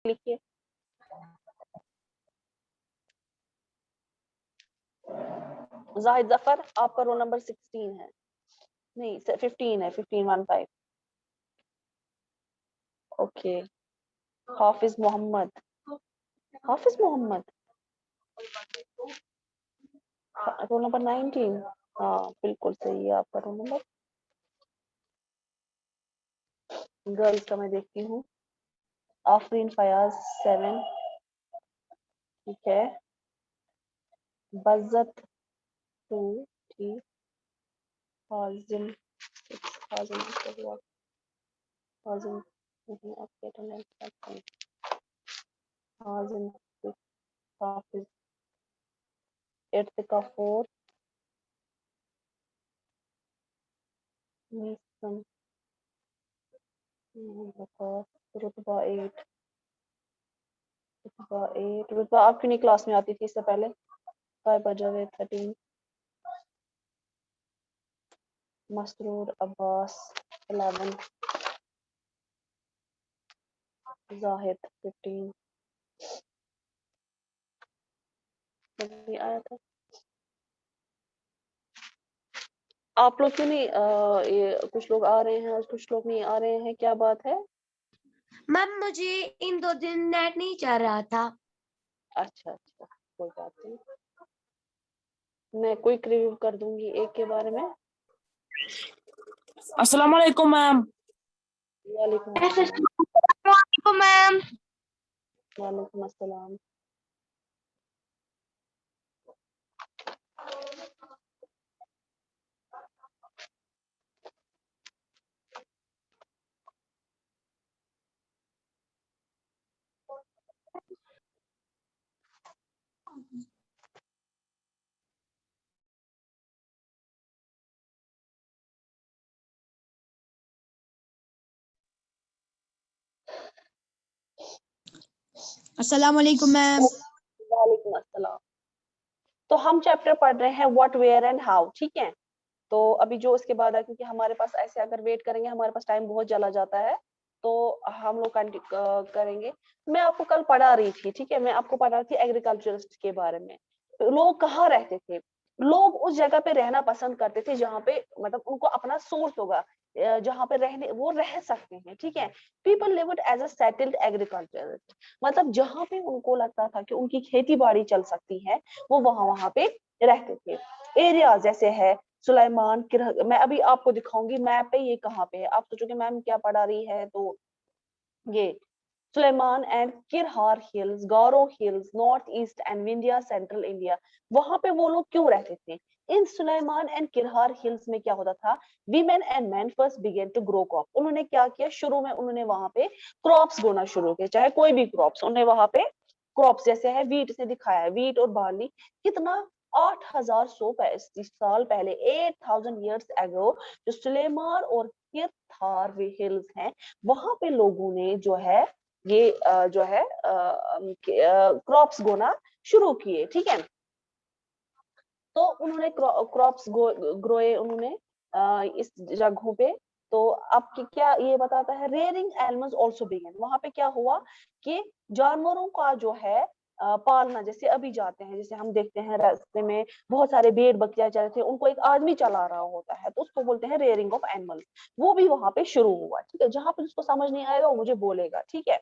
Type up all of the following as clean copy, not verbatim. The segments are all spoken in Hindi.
लिखिए। जाहिद जफर, आपका रोल नंबर 16 है, नहीं 15 है, 15 ओके। हाफिज मोहम्मद, हाफिज मोहम्मद रोल नंबर 19। हाँ बिल्कुल सही है आपका रोल नंबर। गर्ल्स का मैं देखती हूँ। आफरीन फयाज 7, ठीक है। बज़्ज़त 2, ठीक। हाजिम 6, हाजिम हाजिम नहीं, आपके अटेंडेंस हाजिम 6, हाफिज 8 का 4, मीसम रुतबा 8, रुतबा आप क्यों नहीं क्लास में आती थी इससे पहले? 5 जावेद 13, मसरूर अब्बास 11, जाहिद 15। भी आया था। आप लोग क्यों नहीं ये कुछ लोग आ रहे हैं और कुछ लोग नहीं आ रहे हैं, क्या बात है? मैम मुझे इन 2 दिन नेट नहीं चल रहा था। अच्छा अच्छा, कोई बात नहीं, मैं क्विक रिव्यू कर दूंगी एक के बारे में। अस्सलाम वालेकुम मैम। वालेकुम मैम वालेकुम अस्सलाम। अस्सलाम वालेकुम मैम। वालेकुम अस्सलाम। तो हम चैप्टर पढ़ रहे हैं व्हाट वेयर एंड हाउ, ठीक है। तो अभी जो इसके बाद है, क्योंकि हमारे पास ऐसे अगर वेट करेंगे हमारे पास टाइम बहुत चला जाता है, तो हम लोग करेंगे। मैं आपको कल पढ़ा रही थी, ठीक है, मैं आपको पढ़ा रही थी एग्रीकल्चरिस्ट के बारे में। लोग कहाँ रहते थे? लोग उस जगह पे रहना पसंद करते थे जहाँ पे मतलब उनको अपना सोर्स होगा, जहाँ पे रहने वो रह सकते हैं, ठीक है। People lived as a settled agriculturist, मतलब जहाँ पे उनको लगता था कि उनकी खेती बाड़ी चल सकती है, वो वहां वहां पे रहते थे। एरिया जैसे है सुलेमान मैं अभी आपको दिखाऊंगी मैप पे ये कहाँ पे है। आप सोचोगे मैम क्या पढ़ा रही है, तो ये Sulaiman and Kirthar hills, Garo hills, north east and Vindhya central India, वहां पे वो लोग क्यों रहते थे? इन सुलेमान एंड किरहार हिल्स में क्या होता था? Women and man first began to grow crop. उन्होंने क्या किया, शुरू में उन्होंने वहां पे क्रॉप्स बोना शुरू किए, चाहे कोई भी क्रॉप्स, उन्होंने वहां पे क्रॉप्स जैसे है वीट से दिखाया है, वीट और बार्ली। कितना 8,135 साल पहले, 8,000 years ago, जो सुलेमान और किरहार हिल्स हैं, वहां पे लोगों ने जो है ये जो है क्रॉप्स बोना शुरू किए, ठीक है। तो उन्होंने क्रॉप्स ग्रोए उन्होंने इस जगहों पे। तो आपकी क्या ये बताता है, रेयरिंग एनिमल्स आल्सो बिगन, वहां पे क्या हुआ कि जानवरों का जो है पालना, जैसे अभी जाते हैं, जैसे हम देखते हैं रास्ते में बहुत सारे भेड़ बकरियां चल रहे थे, उनको एक आदमी चला रहा होता है, तो उसको बोलते हैं रेयरिंग ऑफ एनिमल्स। वो भी वहां पे शुरू हुआ, ठीक है। जहां पे जिसको समझ नहीं आएगा वो मुझे बोलेगा, ठीक है।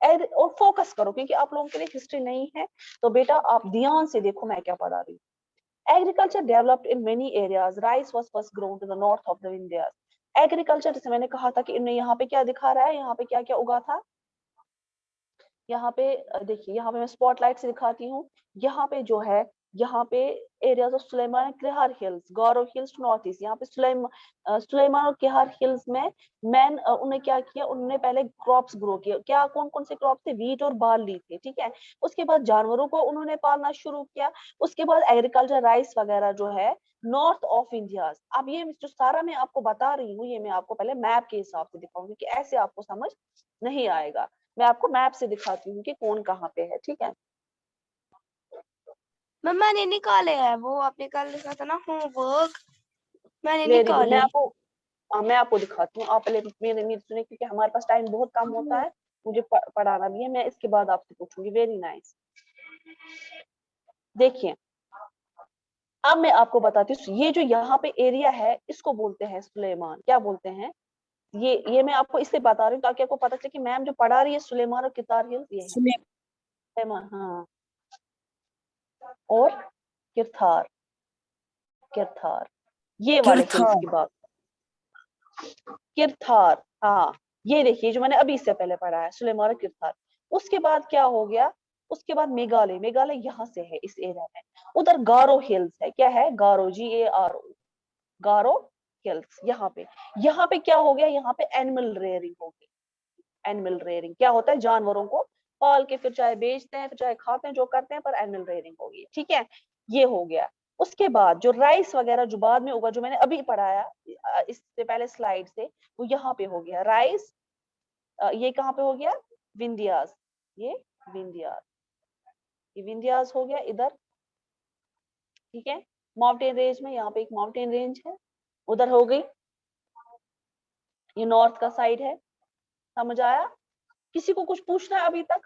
और फोकस करो, क्योंकि आप लोगों के लिए हिस्ट्री नहीं है, तो बेटा आप ध्यान से देखो मैं क्या पढ़ा रही हूँ। Agriculture developed in many areas. Rice was first grown to the north of the India. Agriculture, जैसे मैंने कहा था कि इन्हें यहाँ पे क्या दिखा रहा है, यहाँ पे क्या क्या उगा था। यहाँ पे देखिए, यहाँ पे मैं स्पॉटलाइट से दिखाती हूँ। यहाँ पे जो है, यहाँ पे areas of Sulaiman Kirthar hills, Garo hills north east, यहाँ पे सुलेमान और किरहार हिल्स में मैन उन्होंने क्या किया, उन्होंने पहले क्रॉप्स ग्रो किए। क्या कौन कौन से क्रॉप थे? वीट और बार्ली थे, ठीक है। उसके बाद जानवरों को उन्होंने पालना शुरू किया। उसके बाद एग्रीकल्चर, राइस वगैरह जो है नॉर्थ ऑफ इंडिया। अब ये जो सारा मैं आपको बता रही हूँ, ये मैं आपको पहले मैप के हिसाब से दिखाऊंगी कि ऐसे आपको समझ नहीं आएगा। मैं आपको मैप से दिखाती हूँ कि कौन कहाँ पे है, ठीक है। मम्मा ने निकाले है, वो आपने कल लिखा था ना होमवर्क, मैंने वेरी गुड, निकाले। मैं आपको दिखाती हूँ। आप पहले मेरे सुने, क्योंकि हमारे पास टाइम बहुत कम होता है, मुझे पढ़ाना भी है, मैं इसके बाद आपसे पूछूंगी। Very nice. देखिए अब मैं आपको बताती हूँ, ये जो यहाँ पे एरिया है इसको बोलते हैं सुलेमान। क्या बोलते हैं? ये मैं आपको इसलिए बता रही हूँ ताकि आपको पता चले कि मैम जो पढ़ा रही है सुलेमान और कितार हिल्स ये है। सुलेमान, हाँ। और किरथार, किरथार ये वाले हिल्स की बात। किरथार, हाँ। ये देखिए जो मैंने अभी इससे पहले पढ़ा है, सुलेमान और किरथार। उसके बाद क्या हो गया? उसके बाद मेघालय, मेघालय यहाँ से है इस एरिया में। उधर गारो हिल्स है। क्या है? गारो, GARO, गारो हिल्स। यहाँ पे क्या हो गया? यहाँ पे एनिमल रेयरिंग हो गई। एनिमल रेयरिंग क्या होता है? जानवरों को पाल के फिर चाहे बेचते हैं, फिर चाहे खाते हैं, जो करते हैं, पर एनिमल रेयरिंग होगी। ठीक है, ये हो गया। उसके बाद जो राइस वगैरह जो बाद में होगा, जो मैंने अभी पढ़ाया इससे पहले स्लाइड से, वो यहाँ पे हो गया राइस। ये कहाँ पे हो गया? विंध्यास। ये विंध्यास, ये विंध्यास हो गया इधर। ठीक है, माउंटेन रेंज में यहाँ पे एक माउंटेन रेंज है, उधर हो गई। ये नॉर्थ का साइड है। समझ आया? किसी को कुछ पूछना है अभी तक?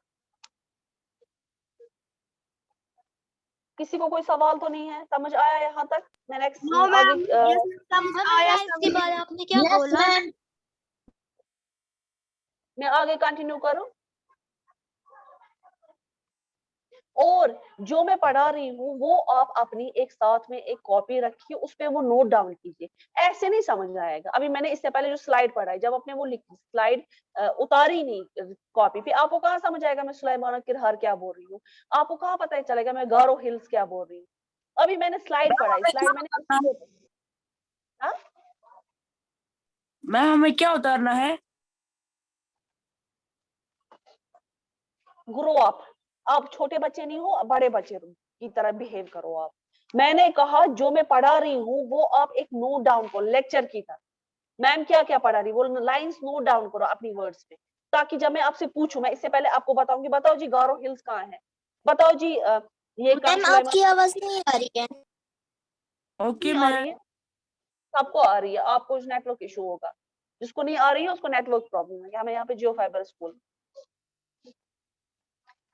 किसी को कोई सवाल तो नहीं है? समझ आया यहाँ तक? मैं नेक्स्ट नो आगे मैम, ये समझ आया, इसके बाद आपने क्या Yes, बोला? ma'am. मैं आगे कंटिन्यू करूं? और जो मैं पढ़ा रही हूँ वो आप अपनी एक साथ में एक कॉपी रखिए, उस पे वो नोट डाउन कीजिए। ऐसे नहीं समझ आएगा। अभी मैंने इससे पहले जो स्लाइड पढ़ाई, जब आपने वो स्लाइड उतारी नहीं कॉपी पे, आपको कहाँ समझ आएगा मैं सुलेमान किरहार क्या बोल रही हूँ? आपको कहाँ पता चलेगा मैं गारो हिल्स क्या बोल रही हूँ? अभी मैंने स्लाइड पढ़ाई, स्लाइड मैंने हाँ? मैम हमें क्या उतारना है? Grow up. आप छोटे बच्चे नहीं हो, बड़े बच्चे की तरह बिहेव करो आप। मैंने कहा जो मैं पढ़ा रही हूँ वो आप एक नोट डाउन करो लेक्चर की तरह। मैम क्या क्या पढ़ा रही, वो लाइंस नोट डाउन करो अपनी वर्ड्स में, ताकि जब मैं आपसे पूछूं, मैं इससे पहले आपको बताऊंगी, बताओ जी गारो हिल्स कहाँ है? बताओ जी ये कहाँ मैम सुलेमान? आपकी आवाज नहीं आ रही है। ओके नहीं आ मैम। रही है? सबको आ रही है, आपको नेटवर्क इशू होगा। जिसको नहीं आ रही है उसको नेटवर्क प्रॉब्लम है। हमें यहाँ पे जियो फाइबर स्कूल।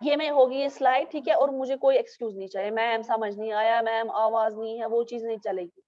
ये में होगी ये स्लाइड, ठीक है। और मुझे कोई एक्सक्यूज नहीं चाहिए, मैम समझ नहीं आया, मैम आवाज नहीं है, वो चीज नहीं चलेगी।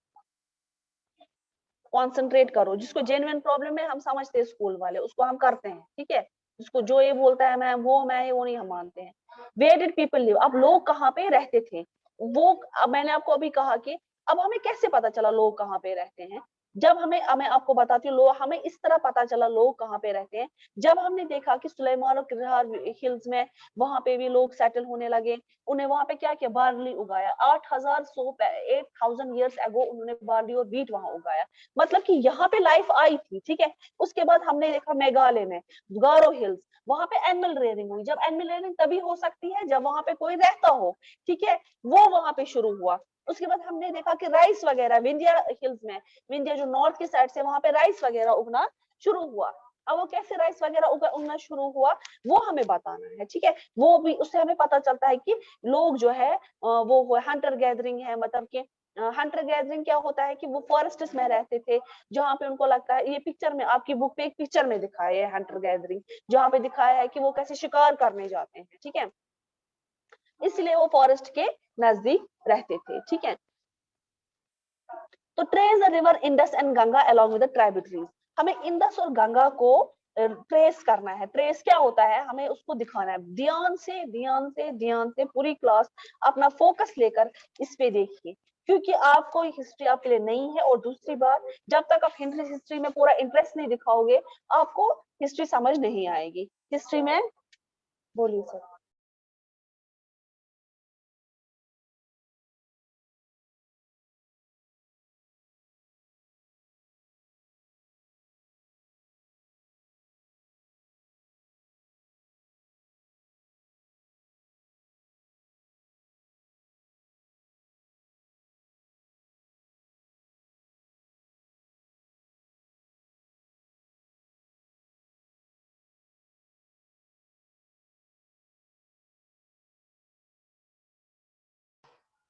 कॉन्सेंट्रेट करो। जिसको जेन्युइन प्रॉब्लम है, हम समझते हैं स्कूल वाले, उसको हम करते हैं। ठीक है, जिसको जो ये बोलता है मैम वो मैं वो नहीं हम मानते हैं। Where did people live? अब लोग कहाँ पे रहते थे? वो अब मैंने आपको अभी कहा कि अब हमें कैसे पता चला लोग कहाँ पे रहते हैं? जब मैं आपको बताती हूँ, लोग हमें इस तरह पता चला लोग कहाँ पे रहते हैं, जब हमने देखा कि सुलेमान और किरहार हिल्स में वहां पे भी लोग सेटल होने लगे। उन्हें वहां पे क्या किया? बार्ली उगाया। 8,000 ईयर्स एगो उन्होंने बार्ली और बीट वहां उगाया। मतलब कि यहाँ पे लाइफ आई थी। ठीक है, उसके बाद हमने देखा मेघालय में गारो हिल्स, वहां पे एनिमल रेयरिंग हुई। जब एनिमल रेयरिंग तभी हो सकती है जब वहां पे कोई रहता हो। ठीक है, वो वहां पे शुरू हुआ। उसके बाद हमने देखा कि राइस वगैरह विंध्या हिल्स में, विंध्या जो नॉर्थ की साइड से, वहां पे राइस वगैरह उगना शुरू हुआ। अब वो कैसे राइस वगैरह उगना शुरू हुआ वो हमें बताना है। ठीक है, वो भी उससे हमें पता चलता है कि लोग जो है वो हंटर गैदरिंग है। मतलब कि हंटर गैदरिंग क्या होता है कि वो फॉरेस्ट में रहते थे, जहां पे उनको लगता है, ये पिक्चर में आपकी बुक पे एक पिक्चर में दिखाया है हंटर गैदरिंग, जहां पे दिखाया है कि वो कैसे शिकार करने जाते हैं। ठीक है, इसलिए वो फॉरेस्ट के नजदीक रहते थे। ठीक है, तो trace the river Indus and Ganga along with the tributaries. हमें इंडस और गंगा को ट्रेस करना है। ट्रेस क्या होता है, हमें उसको दिखाना है। ध्यान से ध्यान से ध्यान से पूरी क्लास अपना फोकस लेकर इस पे देखिए, क्योंकि आपको हिस्ट्री आपके लिए नहीं है। और दूसरी बात, जब तक आप हिस्ट्री में पूरा इंटरेस्ट नहीं दिखाओगे, आपको हिस्ट्री समझ नहीं आएगी। हिस्ट्री में बोलिए सर।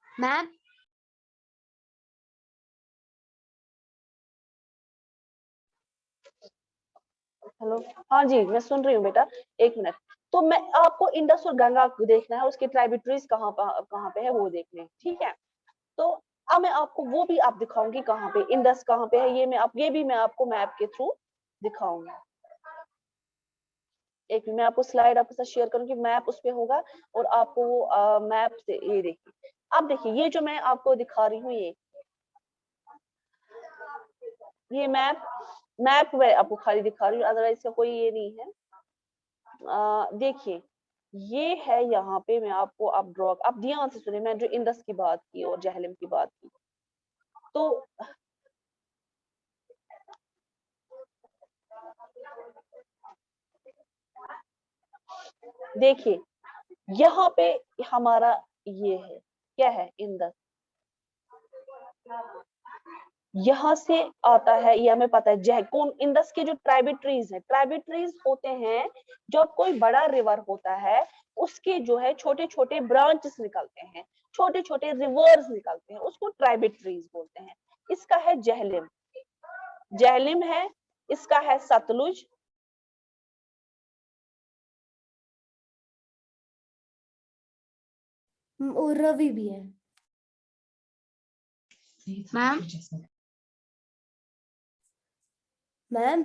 मैम हेलो, हाँ जी मैं सुन रही हूँ बेटा, एक मिनट। तो मैं आपको इंडस और गंगा देखना है, उसके ट्राइब्यूटरीज कहाँ पे है वो देखने हैं, ठीक है। तो अब मैं आपको वो भी आप दिखाऊंगी कहाँ पे इंडस कहाँ पे है, ये भी मैं आपको मैप के थ्रू दिखाऊंगी। एक मैं आपको स्लाइड आपके साथ शेयर करूंगी, मैप उस पे होगा और आपको वो मैप से ये देखिए। अब देखिए ये जो मैं आपको दिखा रही हूँ ये मैप मैं आपको खाली दिखा रही हूँ, अदरवाइज इसका कोई ये नहीं है। देखिए ये है यहाँ पे, मैं आपको आप ड्रॉ, आप ध्यान से सुनिए, मैं जो इंडस की बात की और जहलम की बात की, तो देखिए यहाँ पे हमारा ये है, क्या है, इंडस। यहाँ से आता है, ये हमें पता है, कौन इंडस के जो ट्राइब्यूटरीज है, ट्राइब्यूटरीज होते हैं जब कोई बड़ा रिवर होता है उसके जो है छोटे छोटे ब्रांचेस निकलते हैं, छोटे छोटे रिवर्स निकलते हैं, उसको ट्राइब्यूटरीज बोलते हैं। इसका है जहलिम है, इसका है सतलुज, और रवि भी है मैम। मैम।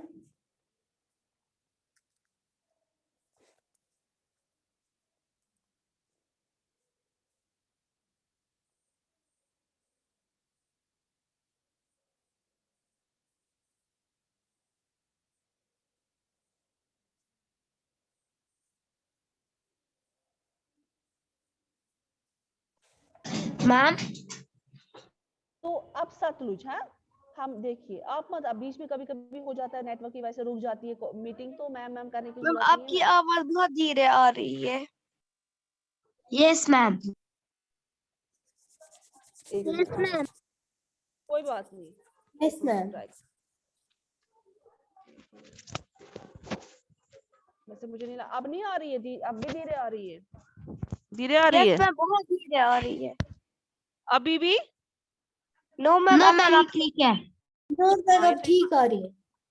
मैम। तो अब सतलुज है। हम देखिए आप मत, अब बीच में कभी कभी हो जाता है नेटवर्क की वजह से रुक जाती है मीटिंग, तो मैम करने की मैम जरूरत नहीं आपकी है। आवाज बहुत धीरे आ रही है। Yes ma'am. एक यस मिनट, मैम। कोई बात नहीं, यस मैम। वैसे मुझे नहीं अब नहीं आ रही है, अब भी धीरे आ रही है, धीरे आ रही यस है मैम बहुत धीरे आ रही है। अभी भी। नो मैम नो अब मैम अब ठीक ठीक है। और मैम हाँ, अब ठीक आ रही है।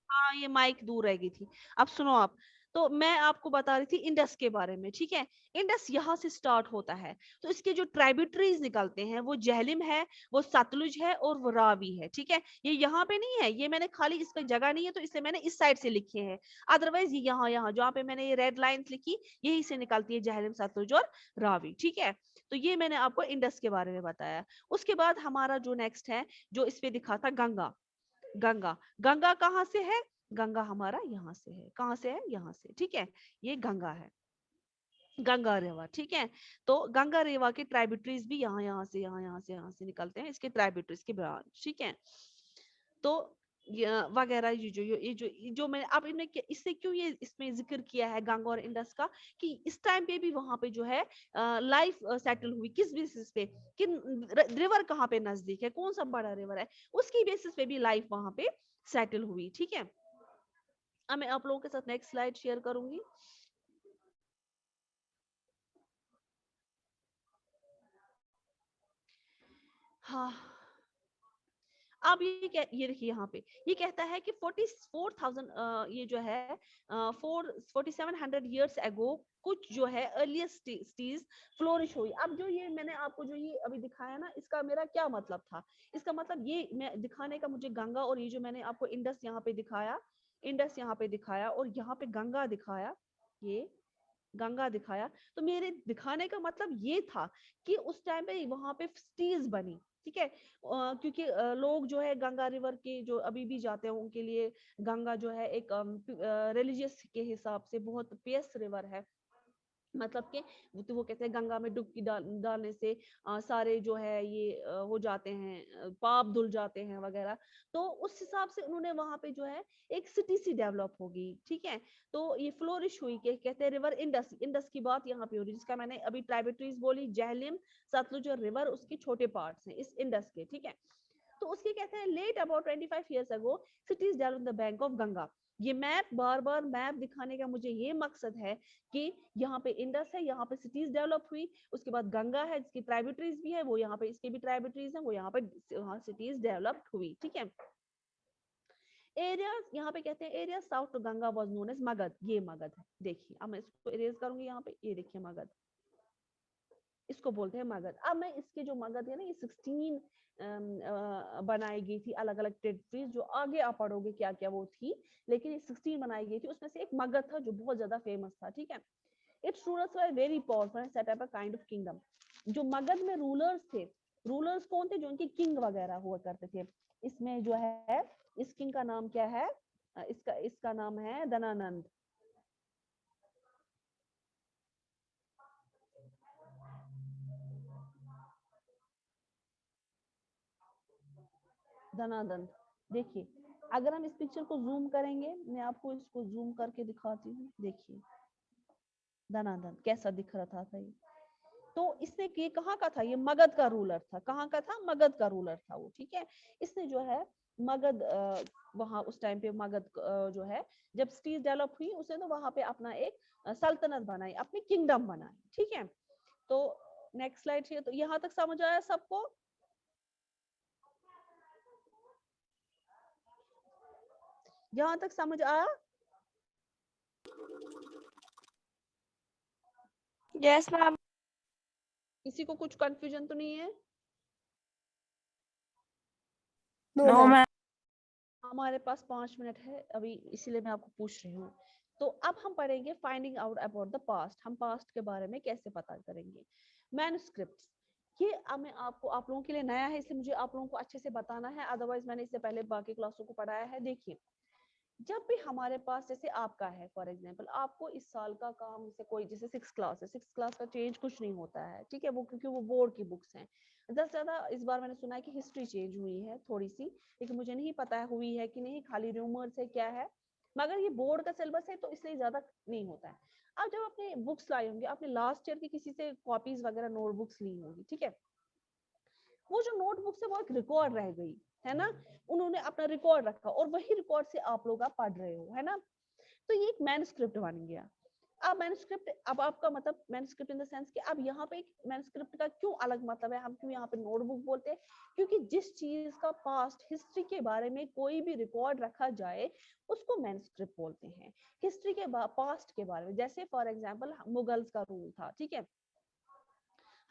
हाँ ये माइक दूर रह गई थी। अब सुनो आप, तो मैं आपको बता रही थी इंडस के बारे में, ठीक है। इंडस यहाँ से स्टार्ट होता है, तो इसके जो ट्राइब्यूटरीज निकलते हैं वो जहलिम है, वो सतलुज है और वो रावी है, ठीक है। ये यहाँ पे नहीं है, ये मैंने खाली इसका जगह नहीं है तो इसलिए मैंने इस साइड से लिखे हैं, अदरवाइज ये यहाँ जहाँ पे मैंने ये रेड लाइंस लिखी यही से निकलती है जहलिम, सतलुज और रावी, ठीक है। तो ये मैंने आपको इंडस के बारे में बताया। उसके बाद हमारा जो नेक्स्ट है, जो इस पे दिखा था, गंगा। गंगा कहाँ से है, गंगा हमारा यहाँ से है, कहाँ से है, यहाँ से, ठीक है। ये गंगा है, गंगा रेवा, ठीक है। तो गंगा रेवा के ट्राइब्यूटरीज भी यहाँ से यहाँ से निकलते हैं, इसके ट्राइब्यूटरीज के ब्रांच, ठीक है। तो वगैरह ये जो मैंने अब इनमें इससे क्यों ये इसमें जिक्र किया है गंगा और इंडस का, कि इस टाइम पे भी वहां पे जो है लाइफ सेटल हुई, किस बेसिस पे, कि रिवर कहाँ पे नजदीक है, कौन सा बड़ा रिवर है, उसकी बेसिस पे भी लाइफ वहां पे सेटल हुई, ठीक है। अब मैं आप लोगों के साथ नेक्स्ट स्लाइड शेयर करूंगी। हाँ, अब ये देखिए यहाँ पे ये कहता है कि 44,000 ये जो है 4700 ईयर्स एगो कुछ जो है अर्लीस्ट स्टेज फ्लोरिश हुई। अब जो ये मैंने आपको जो ये अभी दिखाया ना, इसका मेरा क्या मतलब था, इसका मतलब ये मैं दिखाने का, मुझे गंगा और ये जो मैंने आपको इंडस यहाँ पे दिखाया, इंडस यहाँ पे दिखाया और यहाँ पे गंगा दिखाया, ये गंगा दिखाया, तो मेरे दिखाने का मतलब ये था कि उस टाइम पे वहां पे सिटीज बनी, ठीक है। क्योंकि लोग जो है गंगा रिवर के जो अभी भी जाते हैं उनके लिए गंगा जो है एक रिलीजियस के हिसाब से बहुत पियस रिवर है, मतलब कि तो वो कहते हैं गंगा में डुबकी डालने से सारे जो है ये हो जाते हैं, पाप धुल जाते हैं वगैरह। तो उस हिसाब से उन्होंने वहां पे जो है एक सिटी सी डेवलप होगी, ठीक है। तो ये फ्लोरिश हुई, के कहते हैं रिवर इंडस, इंडस की बात यहाँ पे हो रही है, जिसका मैंने अभी ट्राइब्यूटरीज बोली, जहलिम, सतलुज और रिवर उसके छोटे पार्ट्स हैं इस इंडस के, ठीक है। तो उसके कहते हैं late about 25 years ago cities developed on the bank of Ganga. ये मैप बार बार मैप दिखाने का मुझे ये मकसद है कि यहाँ पे इंडस है, यहाँ पे सिटीज डेवलप हुई, उसके बाद गंगा है जिसकी ट्राइब्यूटरीज भी है, वो यहाँ पे इसके भी ट्राइब्यूटरीज हैं, वो यहाँ पे सिटीज डेवलप हुई, ठीक है। एरिया यहाँ पे कहते हैं area south to Ganga was known as Magadh. ये मगध है, देखिए अब मैं इसको इरेज करूंगी यहाँ पे, ये देखिए मगध, इसको बोलते हैं मगध। अब मैं इसके जो मगध है ना, ये 16 बनाई गई थी अलग अलग टेरिटरीज, जो आगे आप पढ़ोगे क्या क्या वो थी, लेकिन ये 16 बनाई गई थी, उसमें से एक मगध था जो बहुत ज्यादा फेमस था, ठीक है। It's rulers were very powerful and set up a kind of kingdom. जो मगध में रूलर्स थे, रूलर्स कौन थे, जो उनके किंग वगैरह हुआ करते थे। इसमें जो है इस किंग का नाम क्या है, इसका नाम है धनानंद। धनानंद, देखिए अगर हम इस पिक्चर को जूम करेंगे, मैं आपको इसको जूम करके दिखाती हूँ, देखिए धनानंद कैसा दिख रहा था ये। तो इसने ये कहाँ का था, ये मगध का रूलर था। कहाँ का था, मगध का रूलर था वो, ठीक है। इसने जो है मगध वहां उस टाइम पे मगध जो है जब सिटीज डेवलप हुई, उसने तो वहां पे अपना एक सल्तनत बनाई, अपनी किंगडम बनाई, ठीक है। तो नेक्स्ट स्लाइड है। तो यहाँ तक समझ आया सबको, यहाँ तक समझ आया? Yes ma'am. किसी को कुछ कंफ्यूजन तो नहीं है? No ma'am. हमारे पास 5 मिनट है अभी, इसीलिए मैं आपको पूछ रही हूँ। तो अब हम पढ़ेंगे finding out about the past. हम पास्ट के बारे में कैसे पता करेंगे। मैन्युस्क्रिप्ट्स, ये मैं आपको, आप लोगों के लिए नया है, इसलिए मुझे आप लोगों को अच्छे से बताना है, अदरवाइज मैंने इससे पहले बाकी क्लासों को पढ़ाया है। देखिए जब भी हमारे पास, जैसे आपका है फॉर एग्जांपल, आपको इस साल का काम से कोई, जैसे 6th क्लास है, 6th क्लास का चेंज कुछ नहीं होता है, ठीक है, वो क्योंकि वो बोर्ड की बुक्स हैं। ज्यादा ज्यादा इस बार मैंने सुना है कि हिस्ट्री चेंज हुई है थोड़ी सी, लेकिन मुझे नहीं पता है हुई है कि नहीं, खाली रूमर्स है क्या है, मगर ये बोर्ड का सिलेबस है तो इसलिए ज्यादा नहीं होता है। अब जब अपने बुक्स लाए होंगे, आपने लास्ट ईयर की किसी से कॉपीज वगैरह नोटबुक्स ली होंगी, ठीक है, वो जो नोटबुक्स है वो एक रिकॉर्ड रह गई है ना, उन्होंने अपना रिकॉर्ड रखा और वही रिकॉर्ड से आप लोग पढ़ रहे हो, है ना। तो ये एक मैन्युस्क्रिप्ट बन गया। अब मैन्युस्क्रिप्ट, अब आपका मतलब मैन्युस्क्रिप्ट इन द सेंस कि अब यहाँ पे एक मैन्युस्क्रिप्ट का क्यों अलग मतलब है, हम क्यों यहाँ पे नोटबुक बोलते हैं, क्योंकि जिस चीज का पास्ट हिस्ट्री के बारे में कोई भी रिकॉर्ड रखा जाए उसको मैन्युस्क्रिप्ट बोलते हैं। हिस्ट्री के पास्ट के बारे में, जैसे फॉर एग्जाम्पल मुगल्स का रूल था, ठीक है,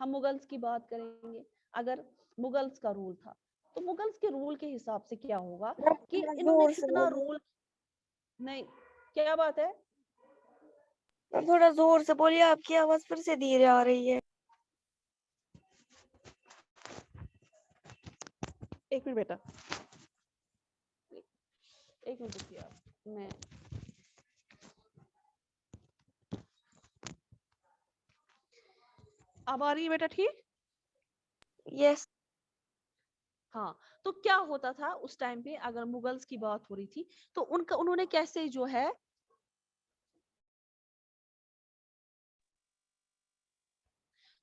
हम मुगल्स की बात करेंगे। अगर मुगल्स का रूल था तो मुगल्स के रूल के हिसाब से क्या होगा कि इन्होंने कितना रूल, नहीं क्या बात है, थोड़ा जोर से बोलिए, आपकी आवाज फिर से धीरे आ रही है। एक मिनट बेटा, एक मिनट रुकिए आप, मैं अब आ रही है बेटा, ठीक? यस। हाँ, तो क्या होता था उस टाइम पे, अगर मुगल्स की बात हो रही थी तो उन्होंने कैसे जो है,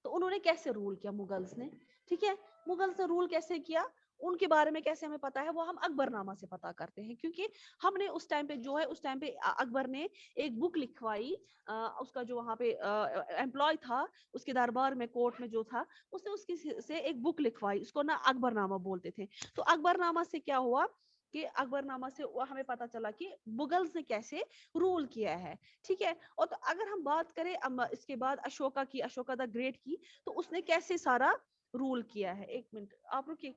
तो उन्होंने कैसे रूल किया मुगल्स ने, ठीक है, मुगल्स ने रूल कैसे किया, उनके बारे में कैसे हमें पता है, वो हम अकबरनामा से पता करते हैं, क्योंकि हमने उस टाइम पे जो है, उस टाइम पे अकबर ने एक बुक लिखवाई, उसका जो वहां पे एम्प्लॉय था उसके दरबार में, कोर्ट में जो था, उसने उसकी से एक बुक लिखवाई, उसको ना अकबरनामा बोलते थे। तो अकबरनामा से क्या हुआ कि अकबरनामा से हमें पता चला कि मुगल्स ने कैसे रूल किया है, ठीक है। और तो अगर हम बात करें इसके बाद अशोका की, अशोका द ग्रेट की, तो उसने कैसे सारा रूल किया है, एक मिनट आप रुकिए।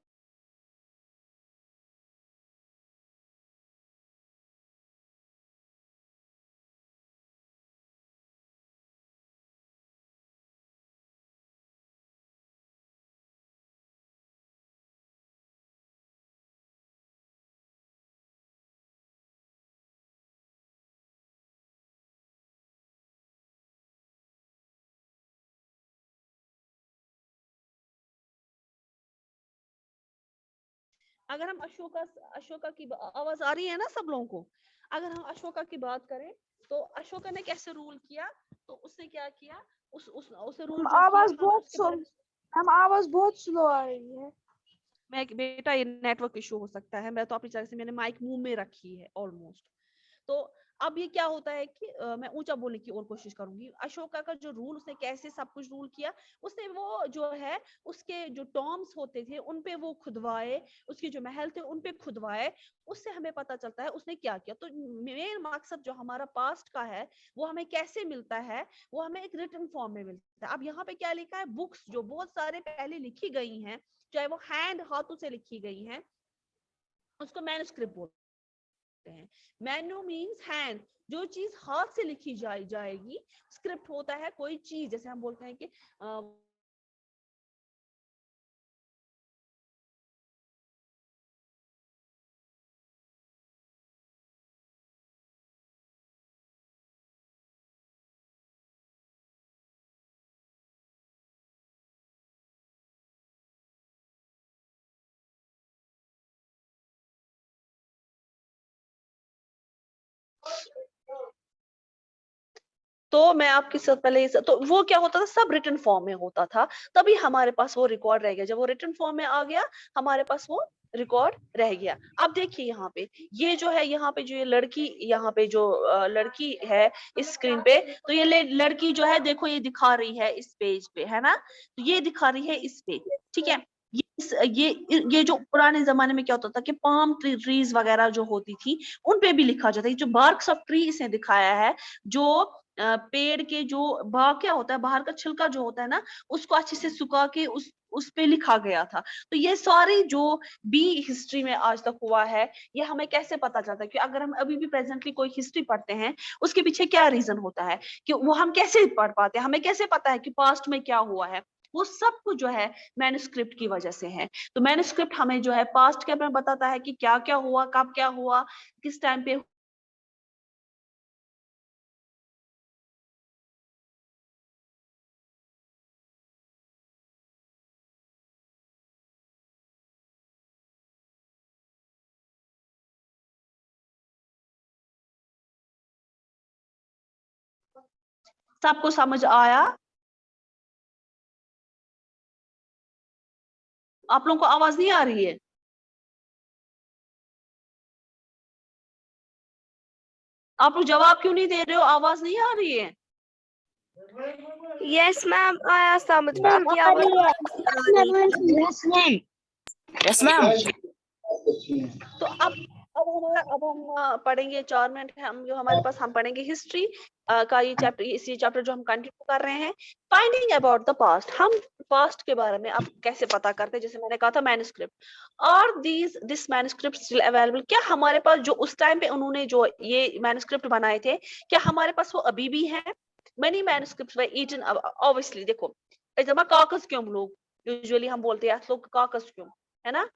अगर हम अशोका की आवाज आ रही है ना सब लोगों को, अगर हम अशोका की बात करें तो अशोका ने कैसे रूल किया, तो उसने क्या किया, उसे रूल जो आवाज किया, बहुत स्लो, हम आवाज बहुत स्लो आ रही है। मैं बेटा ये नेटवर्क इशू हो सकता है, मैं तो अपनी तरह से मैंने माइक मुंह में रखी है ऑलमोस्ट। तो अब ये क्या होता है कि मैं ऊंचा बोलने की और कोशिश करूंगी। अशोका का जो रूल, उसने कैसे सब कुछ रूल किया, उसने वो जो है उसके जो टॉम्स होते थे उन पे वो खुदवाए, उसके जो महल थे उन पे खुदवाए, उससे हमें पता चलता है उसने क्या किया। तो मेन मकसद जो हमारा पास्ट का है वो हमें कैसे मिलता है, वो हमें एक रिटन फॉर्म में मिलता है। अब यहाँ पे क्या लिखा है, बुक्स जो बहुत सारे पहले लिखी गई हैं, चाहे वो हैंड हाथों से लिखी गई हैं, उसको मैन्युस्क्रिप्ट बोलते हैं। मैन्यू मींस हैंड, जो चीज हाथ से लिखी जाएगी। स्क्रिप्ट होता है कोई चीज, जैसे हम बोलते हैं कि तो मैं आपके साथ पहले तो वो क्या होता था, सब रिटन फॉर्म में होता था, तभी हमारे पास वो रिकॉर्ड रह गया। जब वो रिटन फॉर्म में आ गया हमारे पास वो रिकॉर्ड रह गया। अब देखिए यहाँ पे ये जो है, यहाँ पे जो ये लड़की, यहाँ पे जो लड़की है इस स्क्रीन पे, तो ये लड़की जो है देखो ये दिखा रही है इस पेज पे, है ना, तो ये दिखा रही है इस पे, ठीक है। ये जो पुराने जमाने में क्या होता था कि पाम ट्रीज वगैरह जो होती थी उन पे भी लिखा जाता है। जो बार्क्स ऑफ ट्री इसने दिखाया है, जो पेड़ के जो भाग क्या होता है, बाहर का छिलका जो होता है ना, उसको अच्छे से सुखा के उस पे लिखा गया था। तो ये सारी जो भी हिस्ट्री में आज तक हुआ है, ये हमें कैसे पता चलता है कि अगर हम अभी भी प्रेजेंटली कोई हिस्ट्री पढ़ते हैं, उसके पीछे क्या रीजन होता है, कि वो हम कैसे पढ़ पाते हैं, हमें कैसे पता है कि पास्ट में क्या हुआ है। वो सब कुछ जो है मैन्युस्क्रिप्ट की वजह से है। तो मैन्युस्क्रिप्ट हमें जो है पास्ट के बारे में बताता है कि क्या क्या हुआ, कब क्या हुआ, किस टाइम पे। सबको समझ आया? आप लोगों को आवाज नहीं आ रही है? आप लोग जवाब क्यों नहीं दे रहे हो? आवाज नहीं आ रही है? यस मैम, आया समझ में आपकी आवाज। Yes, ma'am. Yes ma'am. तो अब हम पढ़ेंगे 4 मिनट है, हम जो हमारे पास, हम पढ़ेंगे हिस्ट्री का ये चैप्टर, इसी चैप्टर जो हम कंटिन्यू कर रहे हैं, फाइंडिंग अबाउट द पास्ट। हम पास्ट के बारे में अब कैसे पता करते हैं, जैसे मैंने कहा था मैन्युस्क्रिप्ट, और दिस मैन्युस्क्रिप्ट स्टिल अवेलेबल। क्या हमारे पास जो उस टाइम पे उन्होंने जो ये मैन्युस्क्रिप्ट बनाए थे, क्या हमारे पास वो अभी भी है? मेनी मैन्युस्क्रिप्ट्स वर ईटन, ऑब्वियसली। देखो काकस क्यों लोग यूजुअली हम बोलते हैं लोग काकस क्यों, है ना,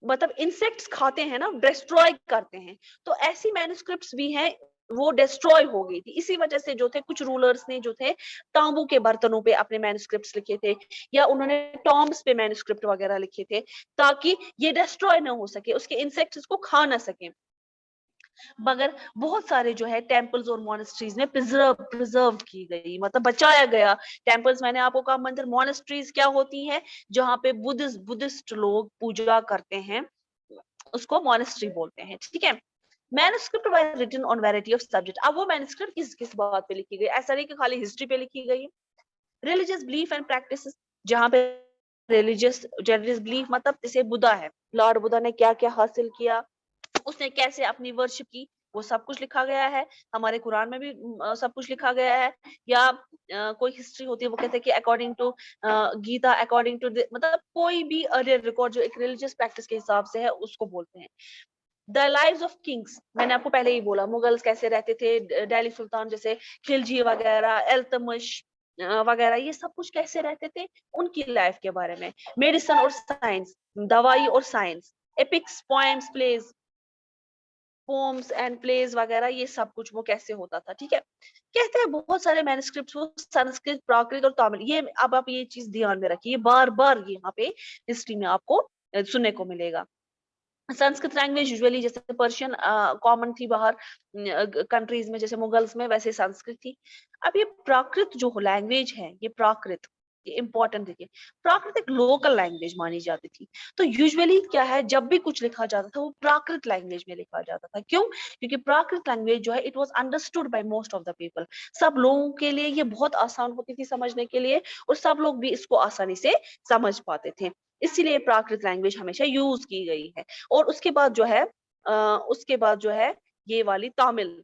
मतलब इंसेक्ट्स खाते हैं ना, डिस्ट्रॉय करते हैं। तो ऐसी मैन्युस्क्रिप्ट्स भी हैं, वो डिस्ट्रॉय हो गई थी। इसी वजह से जो थे कुछ रूलर्स ने जो थे तांबू के बर्तनों पे अपने मैन्युस्क्रिप्ट्स लिखे थे, या उन्होंने टॉम्स पे मैन्युस्क्रिप्ट वगैरह लिखे थे, ताकि ये डिस्ट्रॉय ना हो सके, उसके इंसेक्ट्स इसको खा ना सके। मगर बहुत सारे जो है टेम्पल्स और मोनेस्ट्रीज में प्रिजर्व की गई, मतलब बचाया गया। टेम्पल्स मैंने आपको कहा मंदिर, मोनेस्ट्रीज क्या होती है, जहाँ पे बुद्धिस्ट लोग पूजा करते हैं, उसको मोनेस्ट्री बोलते हैं, ठीक है। Manuscript were written on variety of subject. अब वो मैन्युस्क्रिप्ट किस किस बात पे लिखी गई, ऐसा नहीं कि खाली हिस्ट्री पे लिखी गई। रिलीजियस बिलीफ एंड प्रैक्टिसेस, जहाँ पे रिलीजियस बिलीफ, मतलब जैसे बुद्धा है, लॉर्ड बुद्धा ने क्या क्या हासिल किया, उसने कैसे अपनी वर्शिप की, वो सब कुछ लिखा गया है। हमारे कुरान में भी सब कुछ लिखा गया है। या कोई हिस्ट्री होती है, वो कहते हैं कि according to Gita, according to, मतलब कोई भी अर्लियर रिकॉर्ड जो एक रिलीजियस प्रैक्टिस के हिसाब से है, उसको बोलते हैं। द लाइव्स ऑफ किंग्स, मैंने आपको पहले ही बोला, मुगल्स कैसे रहते थे, दिल्ली सुल्तान जैसे खिलजी वगैरह, इल्तुतमिश वगैरह, ये सब कुछ कैसे रहते थे, उनकी लाइफ के बारे में। मेडिसिन और साइंस, दवाई और science, epics, poems, plays, poems and plays वगैरह, ये सब कुछ वो कैसे होता था, ठीक है। कहते हैं बहुत सारे मैन्युस्क्रिप्ट्स वो संस्कृत, प्राकृत और तमिल, ये अब आप ये चीज ध्यान में रखिए, बार बार यहाँ पे हिस्ट्री में आपको सुनने को मिलेगा। संस्कृत लैंग्वेज यूजुअली, जैसे पर्शियन कॉमन थी बाहर कंट्रीज में, जैसे मुगल्स में, वैसे संस्कृत थी। अब ये प्राकृत जो लैंग्वेज है, ये प्राकृत इंपॉर्टेंट देखिए, प्राकृतिक लोकल लैंग्वेज मानी जाती थी। तो यूजुअली क्या है, जब भी कुछ लिखा जाता था वो प्राकृत लैंग्वेज में लिखा जाता था। क्यों? क्योंकि प्राकृत लैंग्वेज जो है it was understood by most of the people. सब लोगों के लिए ये बहुत आसान होती थी समझने के लिए, और सब लोग भी इसको आसानी से समझ पाते थे, इसीलिए प्राकृत लैंग्वेज हमेशा यूज की गई है। और उसके बाद जो है ये वाली तमिल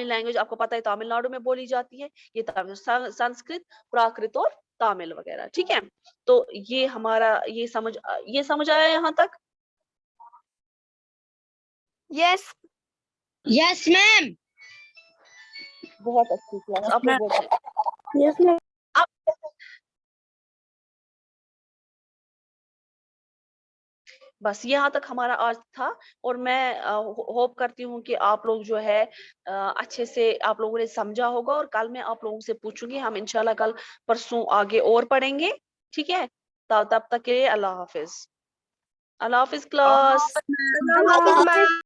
लैंग्वेज, आपको पता है तमिलनाडु में बोली जाती है। ये संस्कृत, प्राकृत और तमिल वगैरह, ठीक है। तो ये हमारा ये समझ आया यहाँ तक? Yes Yes, ma'am. बहुत अच्छी क्लास, आप लोग बहुत अच्छे। Yes ma'am. बस यहाँ तक हमारा आज था, और मैं होप करती हूँ कि आप लोग जो है अच्छे से आप लोगों ने समझा होगा, और कल मैं आप लोगों से पूछूंगी, हम इंशाल्लाह कल परसों आगे और पढ़ेंगे, ठीक है। तब तक के लिए अल्लाह हाफिज। अल्लाह हाफिज क्लास। अल्लाह हाफिज मैम।